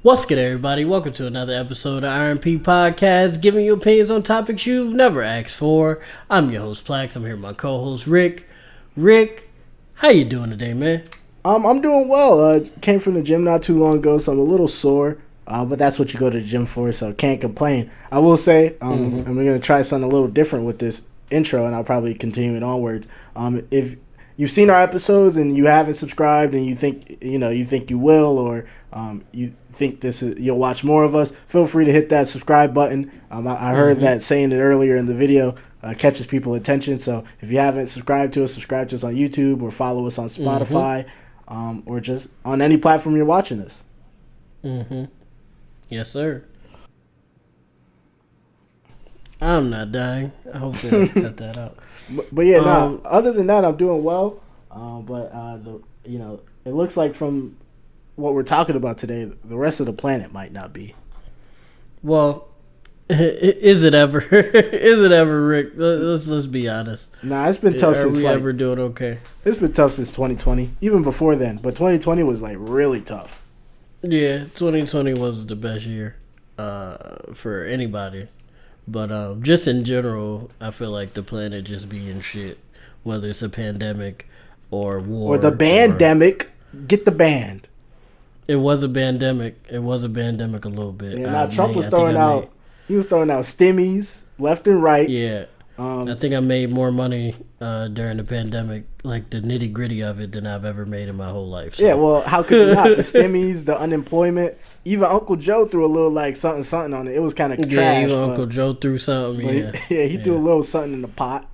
What's good, everybody? Welcome to another episode of RMP Podcast, giving you opinions on topics you've never asked for. I'm your host, PLAX. I'm here with my co-host, Rick. Rick, how you doing today, man? I'm doing well. Came from the gym not too long ago, so I'm a little sore. But that's what you go to the gym for, so can't complain. I will say, and we're going to try something a little different with this intro, and I'll probably continue it onwards. If you've seen our episodes and you haven't subscribed and you think you will, or you think you'll watch more of us, feel free to hit that subscribe button. I heard that saying it earlier in the video catches people's attention. So if you haven't subscribed to us on YouTube or follow us on Spotify, or just on any platform you're watching us. Yes, sir. I'm not dying. Hopefully I cut that out. But yeah, other than that, I'm doing well. It looks like from what we're talking about today, the rest of the planet might not be. Well, is it ever? Is it ever, Rick? Let's be honest. Nah, it's been tough since. Are we ever doing okay? It's been tough since 2020, even before then. But 2020 was like really tough. Yeah, 2020 was the best year for anybody. But just in general, I feel like the planet just being shit, whether it's a pandemic or war. Or the bandemic. Get the band. It was a pandemic. It was a pandemic a little bit. Yeah, Trump was throwing out. He was throwing out stimmies left and right. Yeah. I think I made more money during the pandemic, like the nitty gritty of it, than I've ever made in my whole life. So. Yeah, well, how could you not? The stimmies, the unemployment. Even Uncle Joe threw a little like something on it. It was kind of trash. Yeah, even Uncle Joe threw something. He threw a little something in the pot.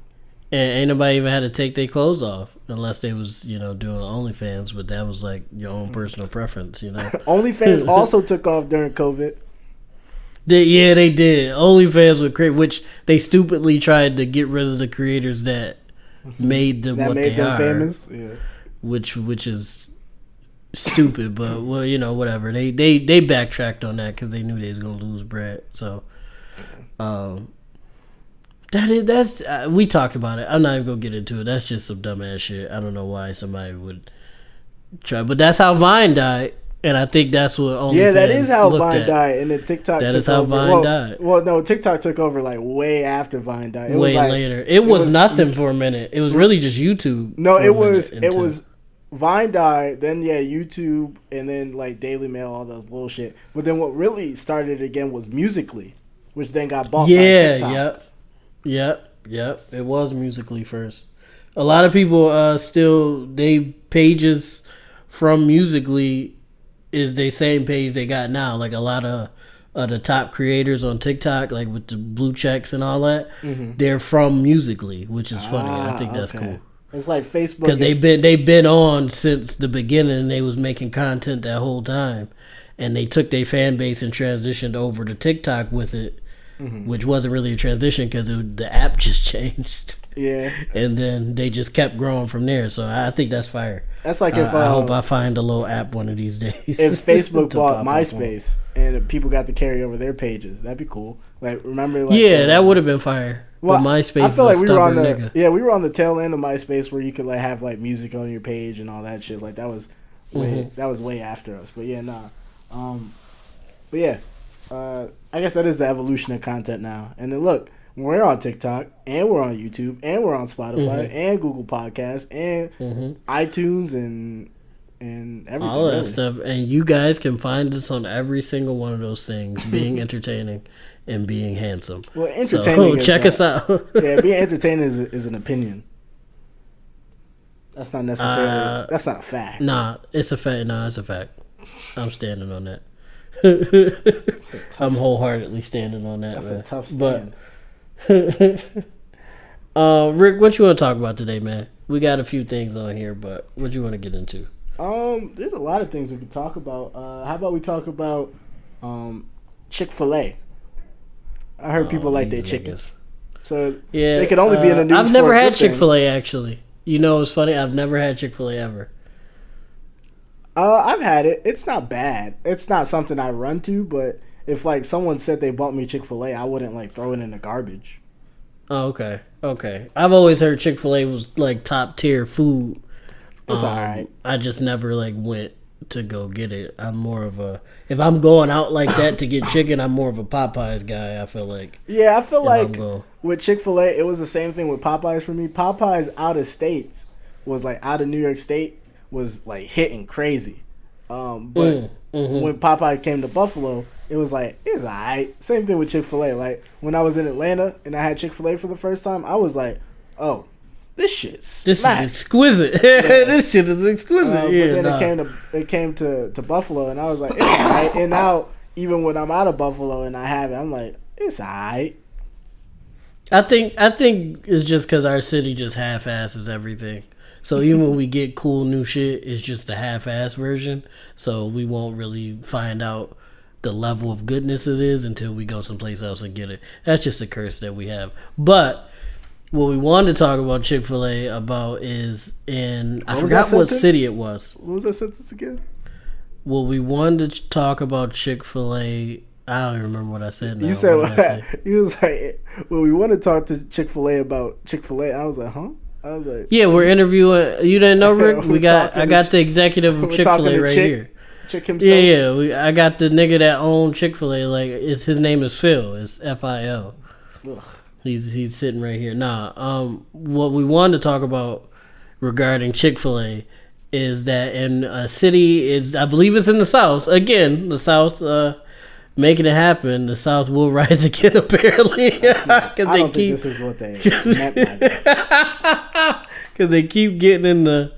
And ain't nobody even had to take their clothes off unless they was, doing OnlyFans, but that was like your own personal preference, OnlyFans also took off during COVID. They did. OnlyFans were great, which they stupidly tried to get rid of the creators that made them what they are. Famous. Yeah. Which is stupid, but whatever. They backtracked on that because they knew they was gonna lose bread. So, that's we talked about it. I'm not even gonna get into it. That's just some dumbass shit. I don't know why somebody would try, but that's how Vine died, and I think that's what OnlyFans. Yeah, that is how Vine died, and then TikTok. That is how Vine died. Well, no, TikTok took over like way after Vine died. Way later. It was nothing for a minute. It was really just YouTube. No, it was. Vine died, then YouTube, and then like Daily Mail, all those little shit. But then what really started it again was Musical.ly, which then got bought by TikTok. Yep. It was Musical.ly first. A lot of people they pages from Musical.ly is the same page they got now. Like a lot of the top creators on TikTok, like with the blue checks and all that, they're from Musical.ly, which is funny. I think that's cool. It's like Facebook because they've been on since the beginning. They was making content that whole time, and they took their fan base and transitioned over to TikTok with it, which wasn't really a transition because the app just changed. Yeah, and then they just kept growing from there. So I think that's fire. That's like if I hope I find a little app one of these days. If Facebook bought MySpace and people got to carry over their pages, that'd be cool. Like remember? Like, that would have been fire. Well, but MySpace. I feel like we were on the tail end of MySpace where you could like have like music on your page and all that shit. Like that was way after us. But yeah, I guess that is the evolution of content now. And then look, we're on TikTok and we're on YouTube and we're on Spotify and Google Podcasts and iTunes and everything. All that stuff. And you guys can find us on every single one of those things, being entertaining and being handsome. Well, entertaining. So check us out. Yeah, being entertaining is an opinion. That's not necessarily. That's not a fact. Nah, it's a fact. Nah, it's a fact. I'm standing on that. I'm wholeheartedly standing on that. That's man. A tough stand. Rick, what you want to talk about today, man? We got a few things on here, but what you want to get into? There's a lot of things we could talk about. How about we talk about Chick-Fil-A? I heard people like their chickens. So they could only be in the news. I've never had Chick-Fil-A actually. It's funny. I've never had Chick-Fil-A ever. I've had it. It's not bad. It's not something I run to, but if like someone said they bought me Chick-fil-A, I wouldn't like throw it in the garbage. Oh, okay. I've always heard Chick-fil-A was like top tier food. It's alright. I just never like went to go get it. I'm more of a if I'm going out like that to get chicken, I'm more of a Popeyes guy. I feel like. Yeah, I feel if like with Chick-fil-A, it was the same thing with Popeyes for me. Popeyes out of state was like out of New York State was like hitting crazy. But when Popeye came to Buffalo, it was like, it's alright. Same thing with Chick-fil-A. Like, when I was in Atlanta and I had Chick-fil-A for the first time, I was like, oh, this shit's This is exquisite. Yeah. This shit is exquisite. But then it came to Buffalo, and I was like, it's alright. And now, even when I'm out of Buffalo and I have it, I'm like, it's alright. I think it's just because our city just half-asses everything. So even when we get cool new shit, it's just the half-ass version. So we won't really find out the level of goodness it is until we go someplace else and get it. That's just a curse that we have. But what we wanted to talk about Chick-fil-A about is I forgot what city it was. What was that sentence again? Well, we wanted to talk about Chick-fil-A. I don't even remember what I said now. You said you was like, well, we want to talk to Chick-fil-A about Chick-fil-A. I was like, huh? I was like, yeah, we're interviewing. You didn't know, Rick? I got the executive of Chick-fil-A right here. Chick himself. Yeah. I got the nigga that owned Chick-fil-A. Like, his name is Phil. It's Phil. Ugh. He's sitting right here. What we wanted to talk about regarding Chick-fil-A is that in a city, I believe it's in the South. Again, the South. Making it happen, the South will rise again. Apparently, I don't think this is what they meant by this. Because they keep getting in the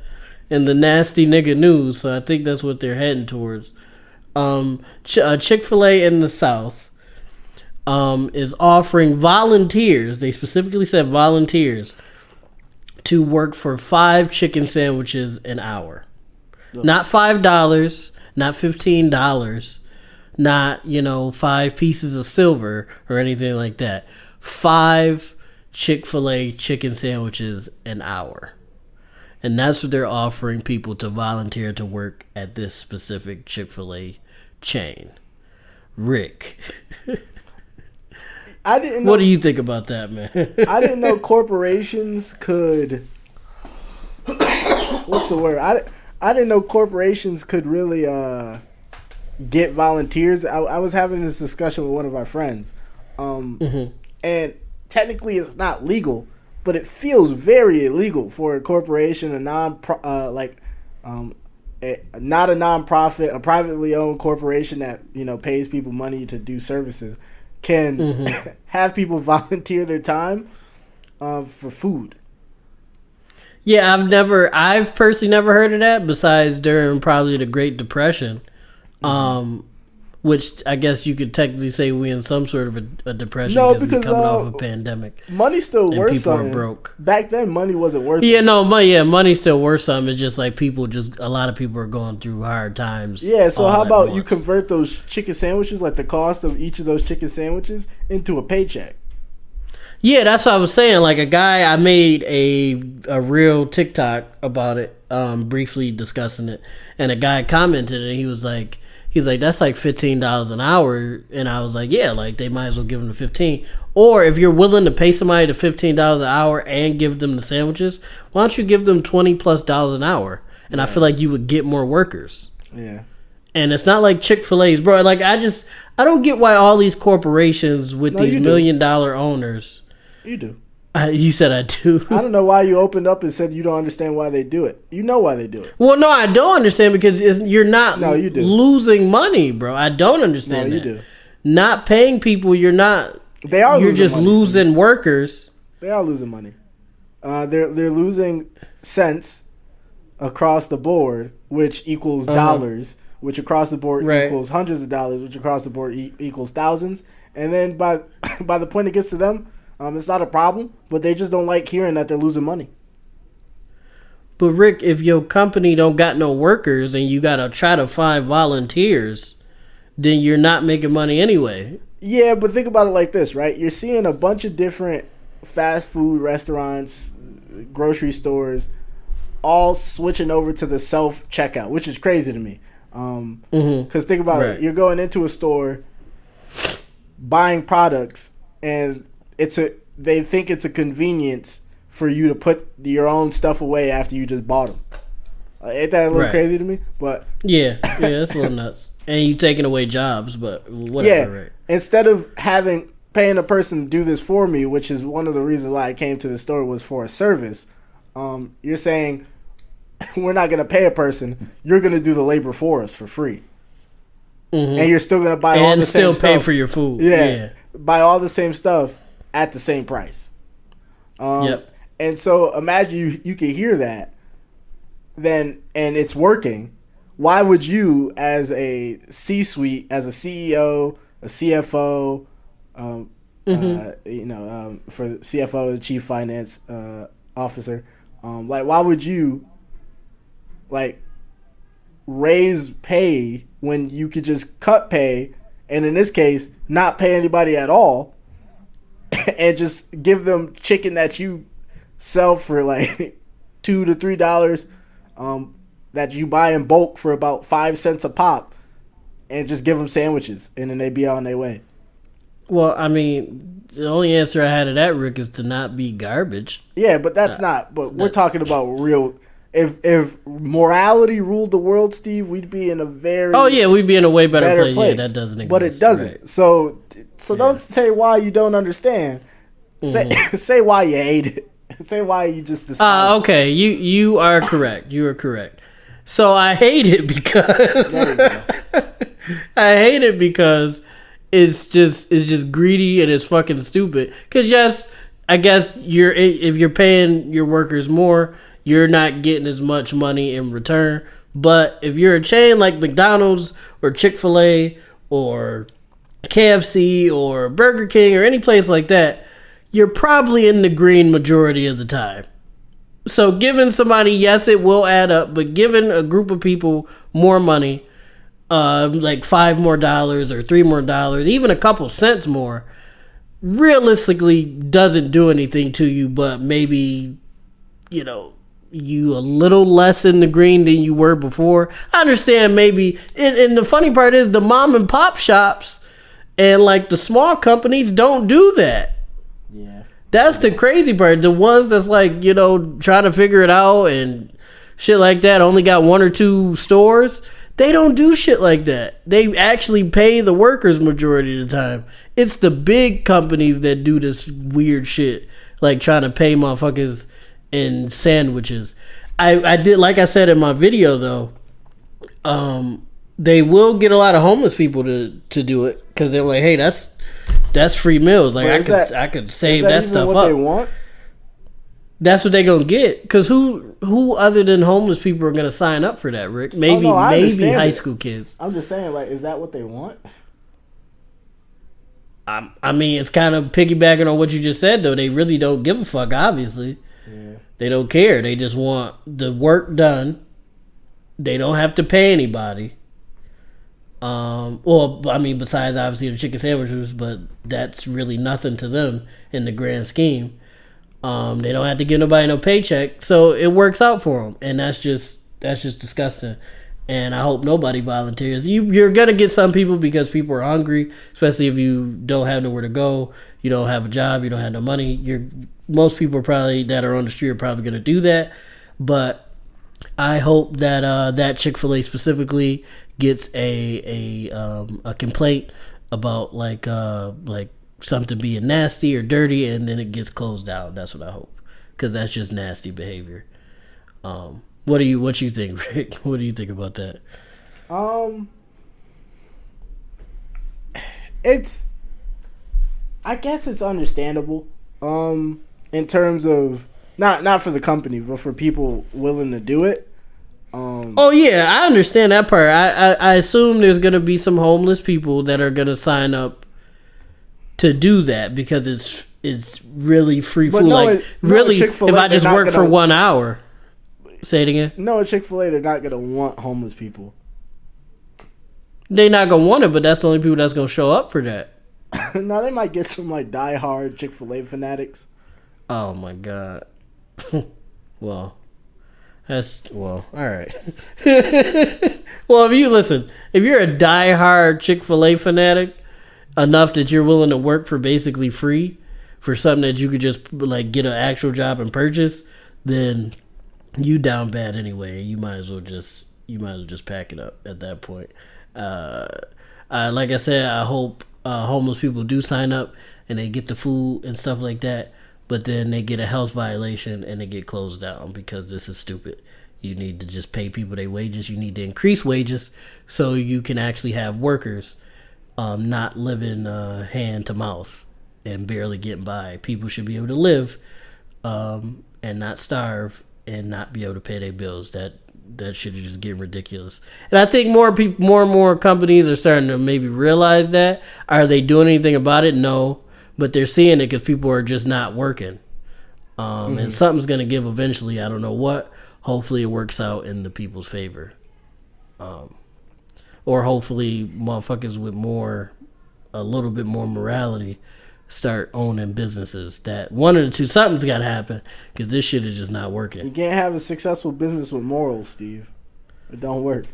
nasty nigga news, so I think that's what they're heading towards. Chick-fil-A in the South is offering volunteers. They specifically said volunteers to work for 5 chicken sandwiches an hour, not $5, not $15. Not, 5 pieces of silver or anything like that. 5 Chick-fil-A chicken sandwiches an hour. And that's what they're offering people to volunteer to work at this specific Chick-fil-A chain. Rick. I didn't know, what do you think about that, man? I didn't know corporations could... What's the word? I didn't know corporations could really... get volunteers. I was having this discussion with one of our friends, and technically it's not legal, but it feels very illegal for a corporation, not a nonprofit, a privately owned corporation that pays people money to do services, can have people volunteer their time for food. Yeah, I've personally never heard of that besides during probably the Great Depression. Which I guess you could technically say we in some sort of a depression because we're coming off a pandemic. Money's still worth people something. Are broke. Back then, money wasn't worth. Money's still worth something. It's just like a lot of people are going through hard times. Yeah, so how about you convert those chicken sandwiches, like the cost of each of those chicken sandwiches, into a paycheck? Yeah, that's what I was saying. Like I made a real TikTok about it, briefly discussing it, and a guy commented and he's like, that's like $15 an hour. And I was like, yeah, like they might as well give them the 15. Or if you're willing to pay somebody the $15 an hour and give them the sandwiches, why don't you give them $20+ an hour? And I feel like you would get more workers. Yeah. And it's not like Chick-fil-A's, bro. Like I don't get why all these corporations with these $1 million owners. You do. You said I do. I don't know why you opened up and said you don't understand why they do it. You know why they do it. Well, no, I don't understand because you're not you do. Losing money, bro. I don't understand that. You do. Not paying people, you're not. They are. You're just losing workers. They are losing money. They're losing cents across the board, which equals dollars, which across the board equals hundreds of dollars, which across the board equals thousands. And then by the point it gets to them, it's not a problem, but they just don't like hearing that they're losing money. But Rick, if your company don't got no workers and you gotta try to find volunteers, then you're not making money anyway. Yeah, but think about it like this, right? You're seeing a bunch of different fast food restaurants, grocery stores, all switching over to the self-checkout, which is crazy to me. Because think about it. You're going into a store, buying products, and they think it's a convenience for you to put your own stuff away after you just bought Ain't that a little Right. crazy to me? But Yeah, that's a little nuts. And you taking away jobs, but whatever, right? Instead of paying a person to do this for me, which is one of the reasons why I came to the store was for a service. You're saying we're not going to pay a person. You're going to do the labor for us for free, and you're still going to buy all the same stuff. And still pay for your food. Yeah, buy all the same stuff at the same price. Yep. And so imagine you could hear that, then and it's working. Why would you, as a C-suite, as a CEO, a CFO, for CFO, the chief finance officer, why would you raise pay when you could just cut pay, and in this case, not pay anybody at all, and just give them chicken that you sell for $2 to $3, that you buy in bulk for about 5 cents a pop, and just give them sandwiches, and then they be on their way. Well, I mean, the only answer I had to that, Rick, is to not be garbage. Yeah, but that's not. But we're talking about real. If morality ruled the world, Steve, we'd be in a very we'd be in a way better place. Yeah, that doesn't exist. But it doesn't. Right. So don't say why you don't understand. Say why you hate it. Say why you just despise okay, you are correct. You are correct. So I hate it because it's just greedy and it's fucking stupid. Because yes, I guess if you're paying your workers more, you're not getting as much money in return. But if you're a chain like McDonald's or Chick-Fil-A or KFC or Burger King or any place like that, you're probably in the green majority of the time. So giving somebody, yes, it will add up, but giving a group of people more money, like $5 more or $3 more, even a couple cents more, realistically doesn't do anything to you, but maybe, you a little less in the green than you were before. I understand maybe, and the funny part is the mom and pop shops and the small companies don't do that. Yeah. That's the crazy part. The ones that's trying to figure it out and shit like that, only got 1 or 2 stores. They don't do shit like that. They actually pay the workers majority of the time. It's the big companies that do this weird shit, trying to pay motherfuckers in sandwiches. I did, like I said in my video though, they will get a lot of homeless people to do it because they're like, hey, that's free meals. I could save that stuff what up. They want? That's what they gonna get. Cause who other than homeless people are gonna sign up for that, Rick? Maybe high school kids. I'm just saying, is that what they want? I mean, it's kind of piggybacking on what you just said, though. They really don't give a fuck. Obviously, yeah. They don't care. They just want the work done. They don't have to pay anybody. Besides obviously the chicken sandwiches, but that's really nothing to them in the grand scheme. They don't have to give nobody no paycheck, so it works out for them, and that's just disgusting. And I hope nobody volunteers. You're gonna get some people because people are hungry, especially if you don't have nowhere to go, you don't have a job, you don't have no money. Most people that are on the street are probably gonna do that, but I hope that that Chick-fil-A specifically gets a complaint about something being nasty or dirty, and then it gets closed down. That's what I hope, because that's just nasty behavior. What you think, Rick? What do you think about that? I guess it's understandable. In terms of not for the company, but for people willing to do it. Oh yeah, I understand that part. I assume there's gonna be some homeless people that are gonna sign up to do that because it's really free food. If I just work for 1 hour. Say it again. No, at Chick-fil-A, they're not gonna want homeless people. They're not gonna want it, but that's the only people that's gonna show up for that. No, they might get some diehard Chick-fil-A fanatics. Oh my god. Well, all right. Well, if you're a diehard Chick-fil-A fanatic enough that you're willing to work for basically free for something that you could just get an actual job and purchase, then you down bad anyway. You might as well just pack it up at that point. Uh, like I said, I hope homeless people do sign up and they get the food and stuff like that. But then they get a health violation and they get closed down because this is stupid. You need to just pay people their wages. You need to increase wages so you can actually have workers not living hand to mouth and barely getting by. People should be able to live and not starve and not be able to pay their bills. That shit is just getting ridiculous. And I think more and more companies are starting to maybe realize that. Are they doing anything about it? No. But they're seeing it because people are just not working. And something's going to give eventually. I don't know what. Hopefully it works out in the people's favor. Or hopefully motherfuckers with a little bit more morality start owning businesses. That one of the two, something's got to happen because this shit is just not working. You can't have a successful business with morals, Steve. It don't work.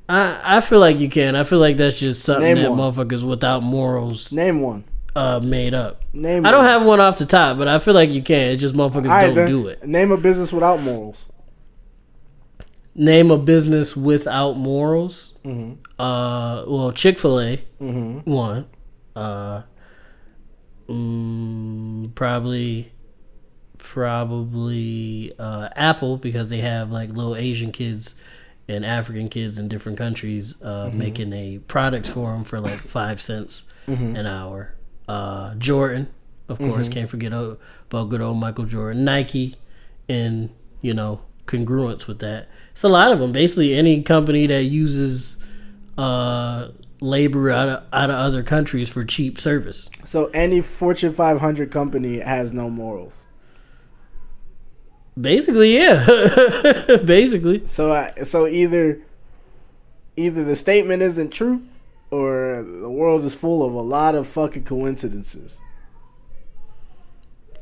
I feel like you can. I feel like that's just something Name that one. motherfuckers without morals Name one. Made up. Name I don't one. have one off the top, but I feel like you can. It's just motherfuckers don't do it. Name a business without morals. Name a business without morals. Mm-hmm. Well, Chick-Fil-A, Mm-hmm. one. Probably Apple, because they have like little Asian kids and African kids in different countries making a products for them for like 5 cents an hour. Jordan, of course, can't forget about good old Michael Jordan. Nike, and congruence with that. It's a lot of them. Basically, any company that uses labor out of other countries for cheap service. So any Fortune 500 company has no morals. Basically, yeah. Basically. So either the statement isn't true, or the world is full of a lot of fucking coincidences.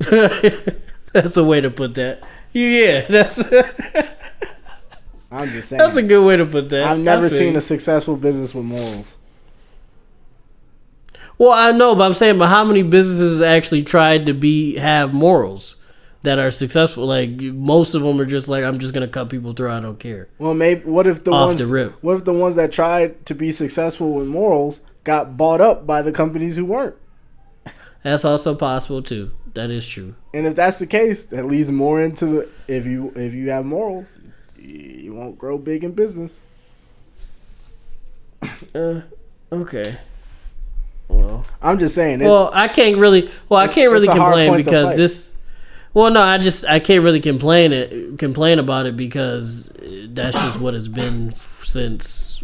That's a way to put that. Yeah, that's. I'm just saying. That's a good way to put that. I've never seen a successful business with morals. Well, I know, but I'm saying, but how many businesses actually tried to have morals that are successful? Like most of them are just like, I'm just gonna cut people through. I don't care. Well, maybe what if the Off the rip. What if the ones that tried to be successful with morals got bought up by the companies who weren't? That's also possible too. That is true. And if that's the case, that leads more into the if you have morals, you won't grow big in business. Okay. Well, I'm just saying. I can't really complain because this. Well, no, I can't really complain about it because that's just what it's been since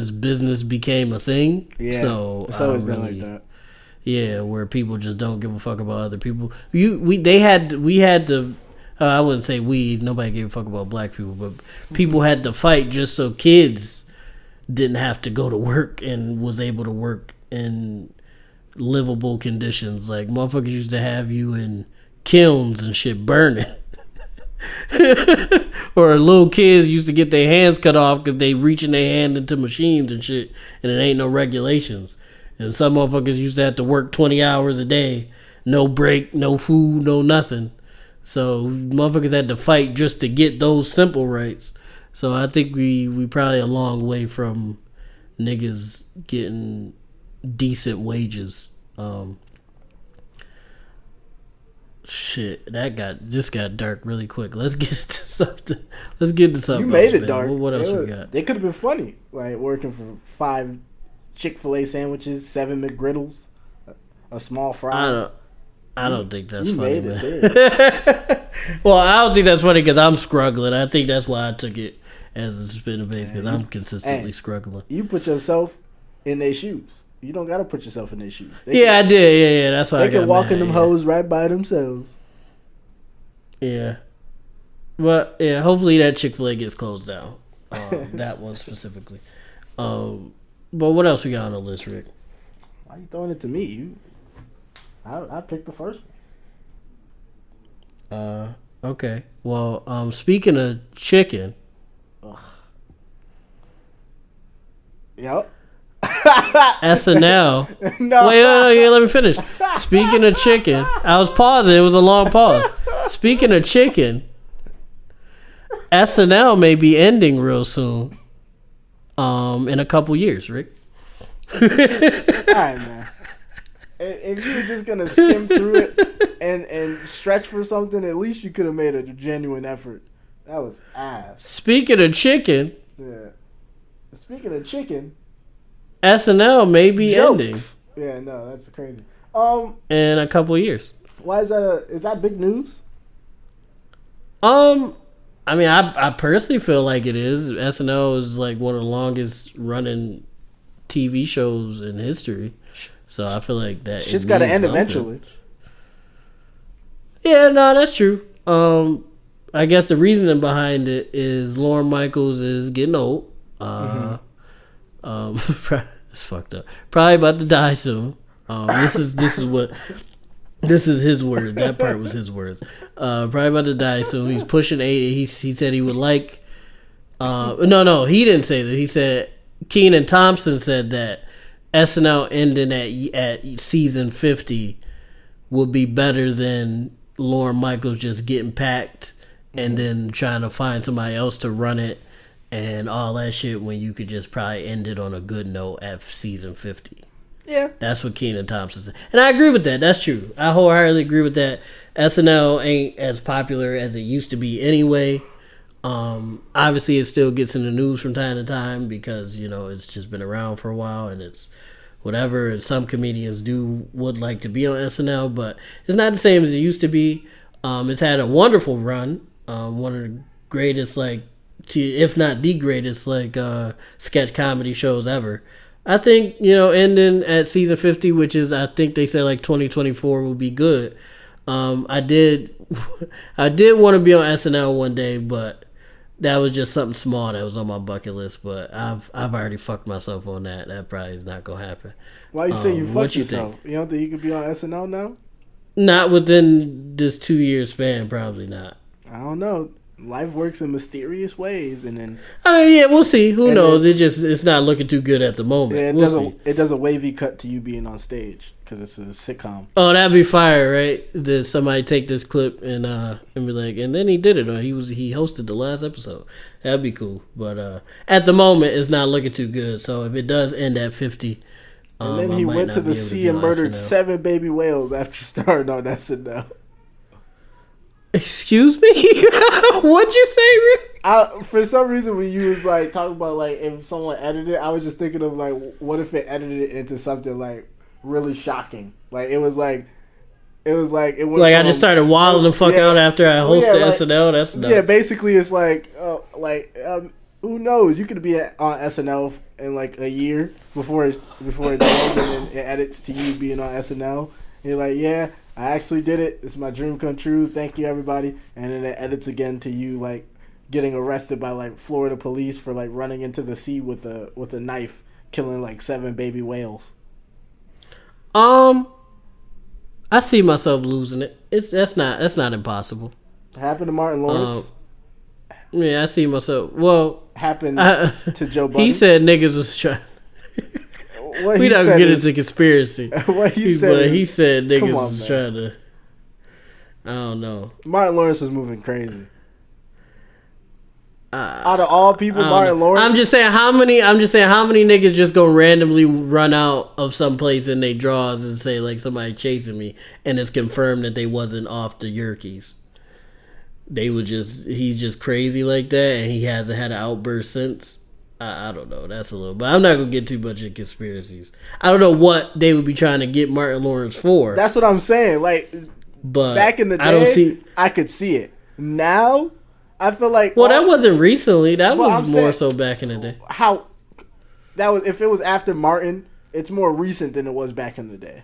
business became a thing. Yeah, so it's always been like that. Yeah, where people just don't give a fuck about other people. We had to. I wouldn't say nobody gave a fuck about black people, but people had to fight just so kids didn't have to go to work and was able to work in livable conditions. Like motherfuckers used to have you in kilns and shit burning. Or little kids used to get their hands cut off because they reaching their hand into machines and shit, and it ain't no regulations. And some motherfuckers used to have to work 20 hours a day, no break, no food, no nothing. So motherfuckers had to fight just to get those simple rights. So I think we probably a long way from niggas getting decent wages. Shit, this got dark really quick. Let's get into something. You made it dark. What else we got? They could have been funny, like working for 5 Chick-fil-A sandwiches, 7 McGriddles, a small fry. I don't think that's funny. Made it. Well, I don't think that's funny because I'm struggling. I think that's why I took it as a spin of base because I'm consistently struggling. You put yourself in their shoes. You don't got to put yourself in their shoes. I did. Yeah. That's why they can walk in them hoes right by themselves. Yeah. But yeah, hopefully that Chick-fil-A gets closed down. That one specifically. But what else we got on the list, Rick? Why are you throwing it to me? I picked the first one. Okay. Well, speaking of chicken. Ugh. Yep. SNL. No. Wait, let me finish. Speaking of chicken, I was pausing. It was a long pause. Speaking of chicken, SNL may be ending real soon. In a couple years, Rick. All right, man. If you were just gonna skim through it and stretch for something, at least you could have made a genuine effort. That was ass. Speaking of chicken. Yeah. Speaking of chicken, SNL may be ending. Yeah, no, that's crazy. In a couple years. Why is that? Is that big news? I mean, I personally feel like it is. SNL is like one of the longest running TV shows in history, so I feel like that shit's got to end eventually. Yeah, no, that's true. I guess the reasoning behind it is Lorne Michaels is getting old. It's fucked up. Probably about to die soon. This is his word. That part was his words. Probably about to die soon. He's pushing 80. He said he would like. No, he didn't say that. He said Kenan Thompson said that SNL ending at season 50 would be better than Lorne Michaels just getting packed and then trying to find somebody else to run it and all that shit when you could just probably end it on a good note at season 50. Yeah. That's what Kenan Thompson said. And I agree with that. That's true. I wholeheartedly agree with that. SNL ain't as popular as it used to be anyway. Obviously, it still gets in the news from time to time because, it's just been around for a while and it's whatever. And some comedians would like to be on SNL, but it's not the same as it used to be. It's had a wonderful run. One of the greatest, if not the greatest, sketch comedy shows ever. I think, ending at season 50, which is, I think they said 2024 will be good. I did want to be on SNL one day, but that was just something small that was on my bucket list. But I've already fucked myself on that. That probably is not gonna happen. Why you say you fucked yourself? Think? You don't think you could be on SNL now? Not within this 2-year span, probably not. I don't know. Life works in mysterious ways, and then yeah, we'll see. Who knows? It's not looking too good at the moment. Yeah, it does a wavy cut to you being on stage because it's a sitcom. Oh, that'd be fire, right? That somebody take this clip and be like, and then he did it, or he hosted the last episode. That'd be cool. But at the moment, it's not looking too good. So if it does end at 50, and then he went to the sea and murdered 7 baby whales after starting on SNL. Excuse me? What'd you say, Rick? For some reason, when you was talking about if someone edited it, I was just thinking of what if it edited it into something really shocking? It was it went I just started wilding the fuck out after I hosted SNL. That's nuts. Yeah, basically it's who knows? You could be on SNL in a year before it goes, and then it edits to you being on SNL. And you're yeah. I actually did it. It's my dream come true. Thank you, everybody. And then it edits again to you getting arrested by Florida police for running into the sea with a knife, killing 7 baby whales. I see myself losing it. That's not impossible. Happened to Martin Lawrence. Yeah, I see myself. Well, happened to Joe Budden. He said niggas was trying. We don't get into conspiracy. What he said niggas was trying to. I don't know. Martin Lawrence is moving crazy. Out of all people, Martin Lawrence. I'm just saying how many niggas just go randomly run out of some place in their drawers and say somebody chasing me, and it's confirmed that they wasn't off the Yerkes. He's just crazy like that, and he hasn't had an outburst since. I don't know. That's a little, but I'm not gonna get too much in conspiracies. I don't know what they would be trying to get Martin Lawrence for. That's what I'm saying. But back in the day, I could see it. Now, I feel that wasn't recently. That was more so back in the day. If it was after Martin, it's more recent than it was back in the day.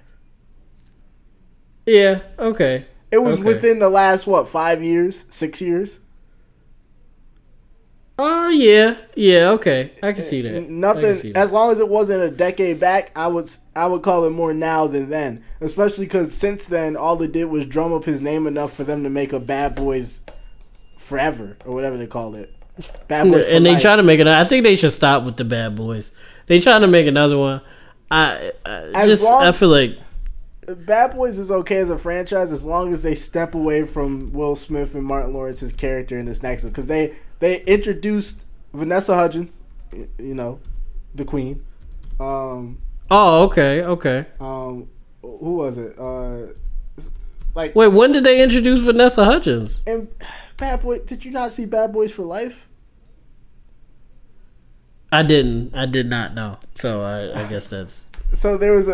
Yeah. Okay. It was within the last 5 years, 6 years. Oh, yeah, okay, I can see that. Nothing, as long as it wasn't a decade back, I would call it more now than then. Especially because since then, all they did was drum up his name enough for them to make a Bad Boys Forever or whatever they called it. Bad Boys, and they try to make it. I think they should stop with the Bad Boys. They trying to make another one. I feel like Bad Boys is okay as a franchise as long as they step away from Will Smith and Martin Lawrence's character in this next one, because they introduced Vanessa Hudgens, you know, the queen. Oh, okay. Who was it? Like, wait, when did they introduce Vanessa Hudgens? and Bad Boy. Did you not see Bad Boys for Life? I didn't. I did not know. So I guess that's So there was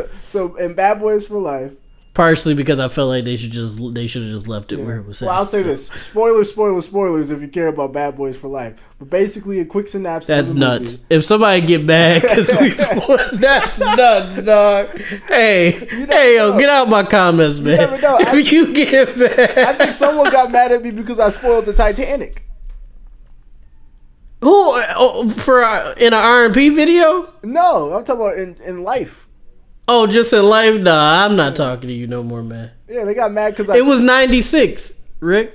in Bad Boys for Life. partially because I felt like they should have just left it where it was. Well, I'll say this: spoilers if you care about Bad Boys for Life. But basically, a quick synopsis. That's of the nuts. movie. If somebody get mad because we spoiled, that's nuts, dog. Hey, yo, get out my comments, man. never know. If you get mad, I think someone got mad at me because I spoiled the Titanic. who for in an R&P video? No, I'm talking about in life. Oh, just in life? Nah, I'm not talking to you no more, man. Yeah, they got mad because It was 96, Rick.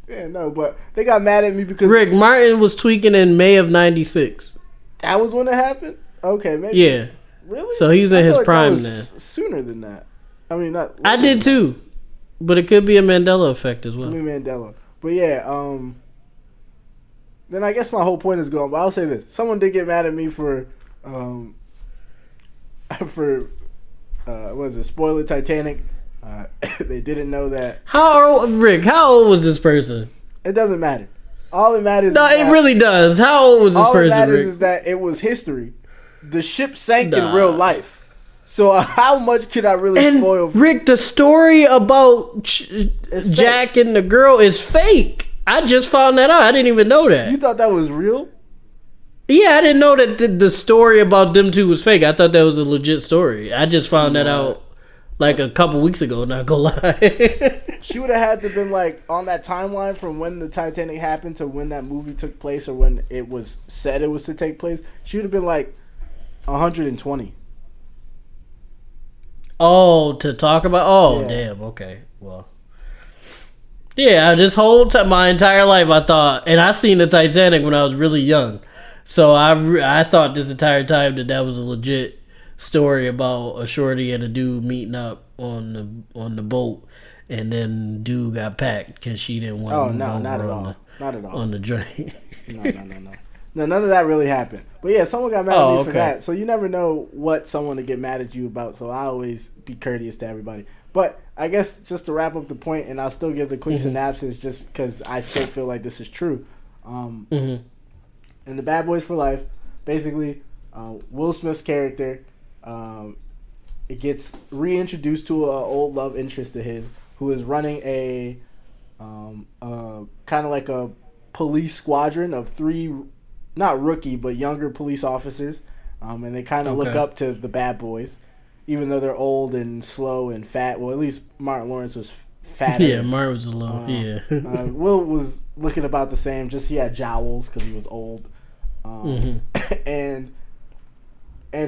Yeah, no, but they got mad at me because Rick Martin was tweaking in May of 96. that was when it happened. Okay, maybe. Yeah. Really? So he's in I feel his like prime that now. was sooner than that. I mean, not. I did too. But it could be a Mandela effect as well. Mandela. But yeah, then I guess my whole point is gone. But I'll say this: someone did get mad at me for what was it? Spoiler Titanic. They didn't know that. How old was this person? It doesn't matter. All that matters. No, is it that, really does. How old was this all that person, matters Rick? is that it was history. The ship sank in Nah. real life. So how much could I really And spoil? Rick, the story about Jack and the girl is fake. I just found that out. I didn't even know that. You thought that was real? Yeah, I didn't know that the story about them two was fake. I thought that was a legit story. I just found that out like a couple weeks ago, not gonna lie. She would have had to been like on that timeline from when the Titanic happened to when that movie took place or when it was said it was to take place. She would have been like 120. Oh, to talk about? Oh, Yeah. damn. Okay. Well. Yeah, this whole time, my entire life, I thought, and I seen the Titanic when I was really young. So I thought this entire time that was a legit story about a shorty and a dude meeting up on the boat, and then dude got packed because she didn't want. Oh to no, move not at over all. Not at all. on the drain. No. No, none of that really happened. But yeah, someone got mad at me for okay. that. So you never know what someone to get mad at you about. So I always be courteous to everybody. But I guess just to wrap up the point, and I'll still give the quick synopsis just because I still feel like this is true. In the Bad Boys for Life, basically, Will Smith's character, it gets reintroduced to an old love interest of his who is running a kind of like a police squadron of 3, not rookie, but younger police officers. And they kind of look up to the bad boys, even though they're old and slow and fat. Well, at least Martin Lawrence was fatter. Yeah, Martin was a little, Will was looking about the same, just he had jowls because he was old. And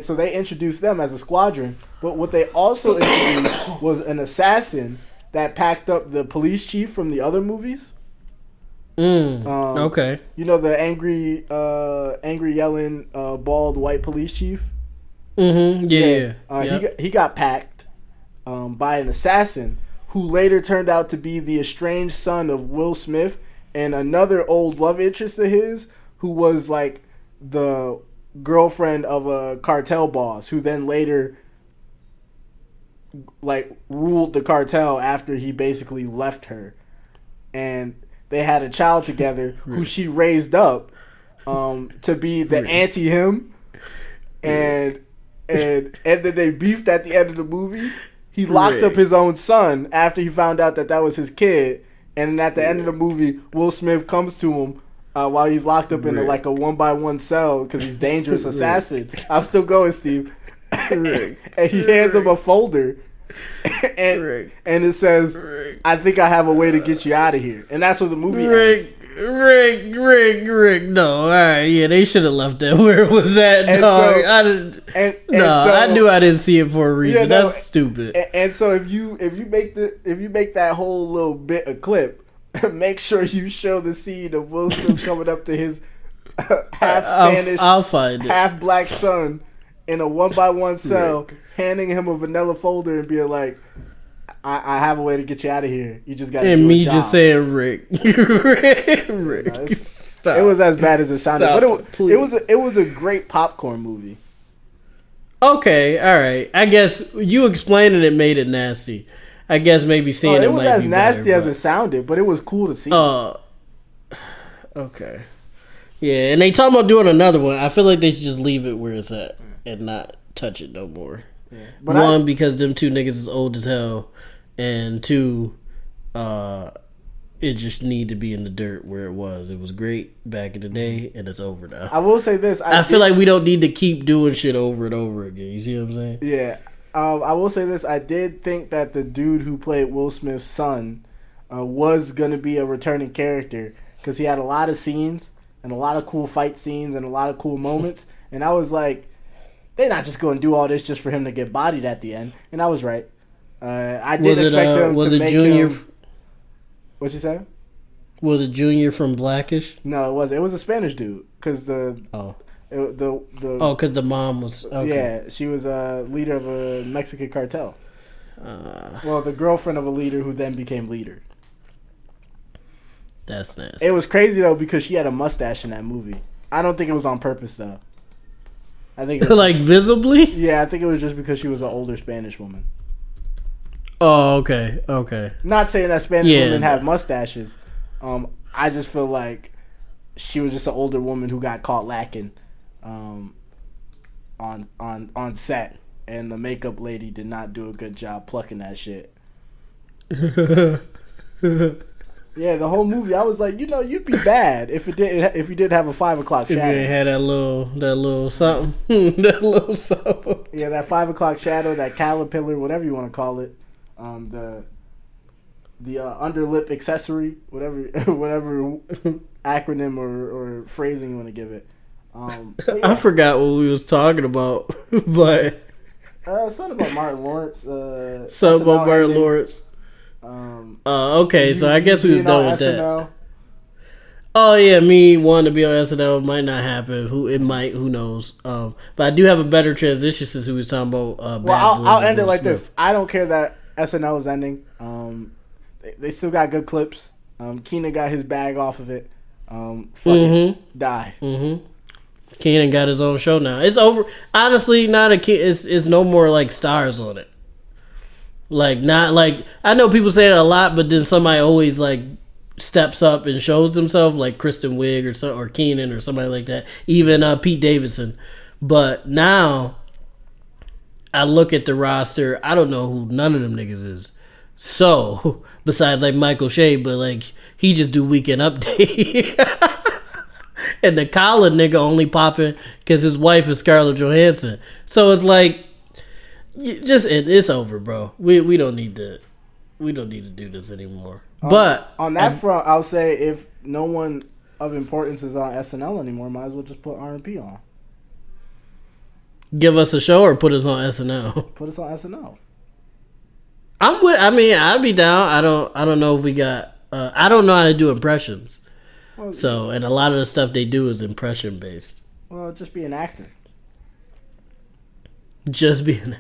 so they introduced them as a squadron. But what they also introduced was an assassin that packed up the police chief from the other movies. Okay. You know, the angry yelling, bald white police chief. Yeah. He got packed by an assassin who later turned out to be the estranged son of Will Smith and another old love interest of his who was like the girlfriend of a cartel boss who then later like ruled the cartel after he basically left her. And they had a child together who she raised up to be the anti-him. And then they beefed at the end of the movie. He locked up his own son after he found out that was his kid. And at the end of the movie, Will Smith comes to him while he's locked up in like a 1-by-1 cell because he's dangerous assassin. I'm still going, Steve. And he hands him a folder. And it says, I think I have a way to get you out of here. And that's what the movie ends. Rick. No, all right, yeah, they should have left that where it was at, dog. I knew I didn't see it for a reason. That's stupid. And so if you make that whole little bit a clip, make sure you show the scene of Will Smith coming up to his half Spanish, I'll find it. half black son in a 1-by-1 cell, handing him a vanilla folder and being like, I have a way to get you out of here. You just got to do a job. And me just saying Rick. Rick. It was as bad as it sounded, Stop, but it was a great popcorn movie. Okay, all right. I guess you explaining it made it nasty. I guess maybe seeing it was might as be nasty better, as it sounded, but it was cool to see. Okay. Yeah, and they talking about doing another one. I feel like they should just leave it where it's at and not touch it no more. Yeah. But one, because them two niggas is old as hell, and two, it just need to be in the dirt where it was. It was great back in the day, and it's over now. I will say this: I feel like we don't need to keep doing shit over and over again. You see what I'm saying? Yeah. I will say this: I did think that the dude who played Will Smith's son was gonna be a returning character because he had a lot of scenes and a lot of cool fight scenes and a lot of cool moments, and I was like, they're not just going to do all this just for him to get bodied at the end, and I was right. I did expect them to make Junior? him. What you say? Was it Junior from Blackish? No, it wasn't. It was a Spanish dude because because the mom was yeah, she was a leader of a Mexican cartel. Well, the girlfriend of a leader who then became leader. That's nasty. It was crazy though because she had a mustache in that movie. I don't think it was on purpose though. I think it was like visibly. Yeah, I think it was just because she was an older Spanish woman. Oh, okay. Not saying that Spanish women have mustaches. I just feel like she was just an older woman who got caught lacking on set, and the makeup lady did not do a good job plucking that shit. Yeah, the whole movie, I was like, you'd be bad if you did have a 5 o'clock shadow. If you had that little something, that little something. Yeah, that 5 o'clock shadow, that caterpillar, whatever you want to call it, the underlip accessory, whatever acronym or phrasing you want to give it. Yeah. I forgot what we was talking about, but something about Martin Lawrence. Something about Martin Lawrence. Okay, so I guess we was done with that. Oh yeah, me wanting to be on SNL might not happen. Who knows? But I do have a better transition since we was talking about. Well, I'll end it like this. I don't care that SNL is ending. They still got good clips. Keenan got his bag off of it. Die. Keenan got his own show now. It's over. Honestly, not a kid. It's no more like stars on it. Like not like I know people say that a lot, but then somebody always like steps up and shows themselves, like Kristen Wiig or Keenan or somebody like that. Even Pete Davidson. But now I look at the roster. I don't know who none of them niggas is. So besides like Michael Shea, but like he just do Weekend Update. And the Colin nigga only popping because his wife is Scarlett Johansson. So it's like. It's over, bro. We don't need to do this anymore. But on that front, I'll say if no one of importance is on SNL anymore, might as well just put R&P on. Give us a show or put us on SNL. Put us on SNL. I'd be down. I don't know if we got. I don't know how to do impressions. Well, and a lot of the stuff they do is impression based. Well, just be an actor. Just be an.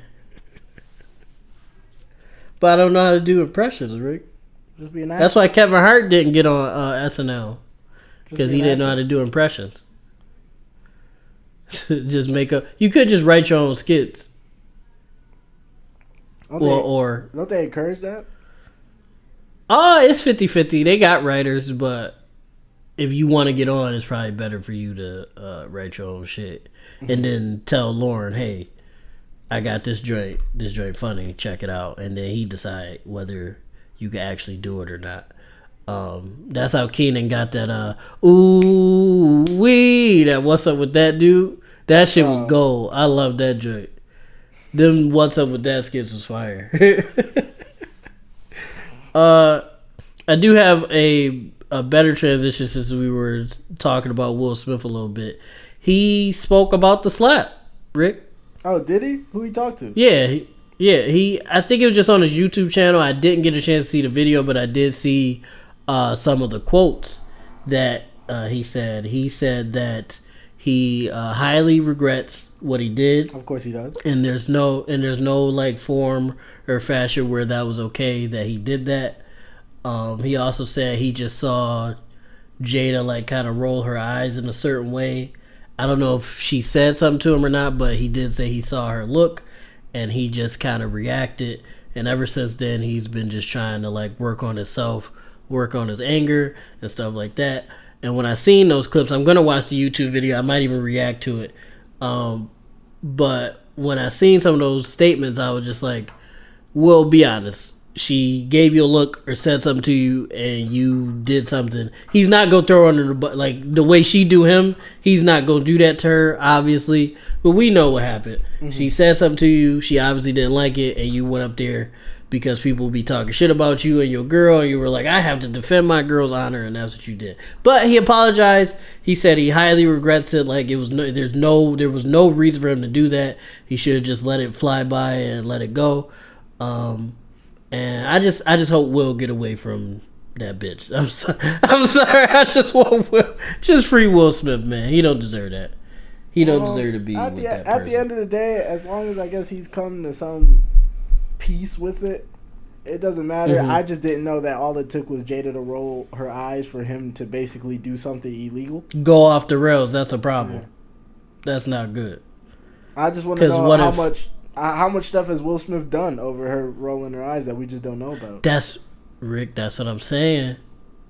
But I don't know how to do impressions, Rick. Just be an actor. That's why Kevin Hart didn't get on SNL because he didn't know how to do impressions. Just you could just write your own skits. Don't they encourage that? Oh, it's 50-50. They got writers, but if you want to get on, it's probably better for you to write your own shit and then tell Lauren, hey, I got this joint funny, check it out, and then he decide whether you can actually do it or not. That's how Keenan got that ooh wee, that what's up with that dude. That shit was gold. I love that joint. Them what's up with that skits was fire. I do have a better transition since we were talking about Will Smith a little bit. He spoke about the slap, Rick. Oh, did he? Who he talked to? Yeah. He. I think it was just on his YouTube channel. I didn't get a chance to see the video, but I did see some of the quotes that he said. He said that he highly regrets what he did. Of course he does. And there's no like form or fashion where that was okay that he did that. He also said he just saw Jada like kind of roll her eyes in a certain way. I don't know if she said something to him or not, but he did say he saw her look, and he just kind of reacted. And ever since then, he's been just trying to like work on himself, work on his anger and stuff like that. And when I seen those clips, I'm gonna watch the YouTube video. I might even react to it. But when I seen some of those statements, I was just like, "Well, be honest. She gave you a look or said something to you, and you did something. He's not gonna throw her under the bus like the way she do him. He's not gonna do that to her, obviously. But we know what happened. Mm-hmm. She said something to you. She obviously didn't like it, and you went up there because people be talking shit about you and your girl, and you were like, I have to defend my girl's honor, and that's what you did. But he apologized. He said he highly regrets it. Like there was no reason for him to do that. He should have just let it fly by and let it go. And I just hope Will get away from that bitch. I'm sorry. I just want Will, just free Will Smith, man. He don't deserve that. He don't deserve to be with that person. At the end of the day, as long as I guess he's come to some peace with it, it doesn't matter. Mm-hmm. I just didn't know that all it took was Jada to roll her eyes for him to basically do something illegal. Go off the rails. That's a problem. Yeah. That's not good. I just want to know how much stuff has Will Smith done over her rolling her eyes that we just don't know about? That's what I'm saying.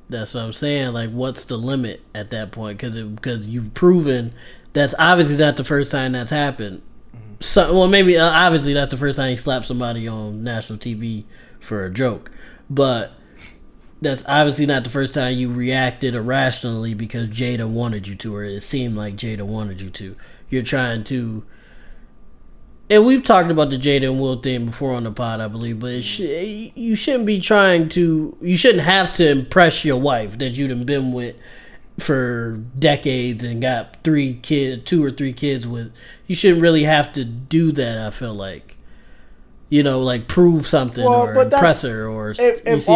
Like, what's the limit at that point? Because you've proven that's obviously not the first time that's happened. Mm-hmm. So, well, maybe obviously that's the first time he slapped somebody on national TV for a joke, but that's obviously not the first time you reacted irrationally because Jada wanted you to, or it seemed like Jada wanted you to. You're trying to. And we've talked about the Jada and Will thing before on the pod, I believe, but you shouldn't be you shouldn't have to impress your wife that you've been with for decades and got 2 or 3 kids with. You shouldn't really have to do that, I feel like. Like prove something or impress her or if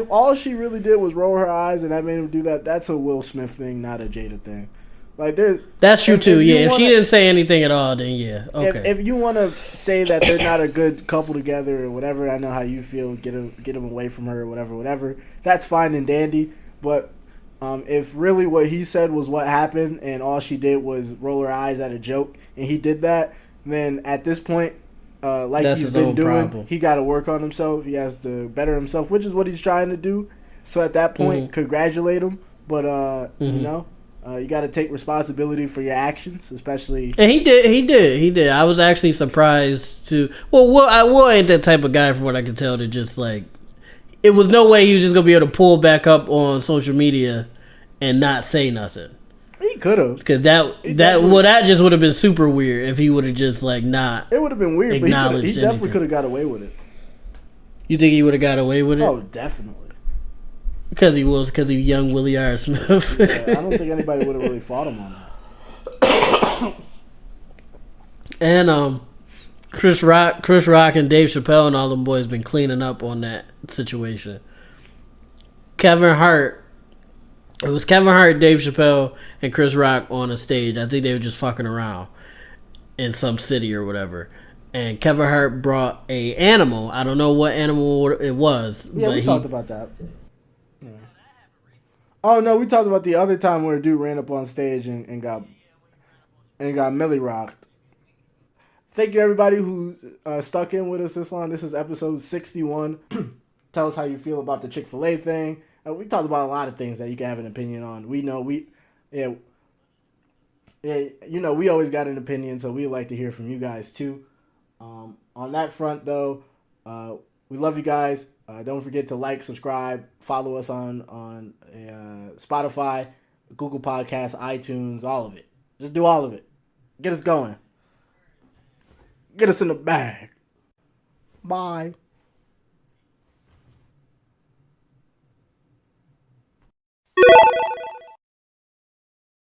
all she really did was roll her eyes and that made him do that, that's a Will Smith thing, not a Jada thing. Like that's true too. If she didn't say anything at all, then yeah, okay. If you want to say that they're not a good couple together or whatever, I know how you feel. Get them away from her or whatever. That's fine and dandy. But if really what he said was what happened and all she did was roll her eyes at a joke and he did that, then at this point, that's he's been doing, problem. He got to work on himself. He has to better himself, which is what he's trying to do. So at that point, congratulate him. But you got to take responsibility for your actions, especially. And he did. I was actually surprised to. Will ain't that type of guy, from what I can tell, to just like. It was no way he was just gonna be able to pull back up on social media and not say nothing. He could have, because that just would have been super weird if he would have just like not. It would have been weird, but he definitely could have got away with it. You think he would have got away with it? Oh, definitely. Because he young Willie R. Smith. Yeah, I don't think anybody would have really fought him on that. And Chris Rock and Dave Chappelle and all them boys been cleaning up on that situation. Kevin Hart, Dave Chappelle, and Chris Rock on a stage. I think they were just fucking around in some city or whatever. And Kevin Hart brought a animal. I don't know what animal it was. Yeah, we talked about that. Yeah. Oh no, we talked about the other time where a dude ran up on stage and got Millie rocked. Thank you everybody who stuck in with us this long. This is episode 61. Tell us how you feel about the Chick-Fil-A thing. We talked about a lot of things that you can have an opinion on. We always got an opinion, so we like to hear from you guys too. On that front though, we love you guys. Don't forget to like, subscribe, follow us on Spotify, Google Podcasts, iTunes, all of it. Just do all of it. Get us going. Get us in the bag. Bye.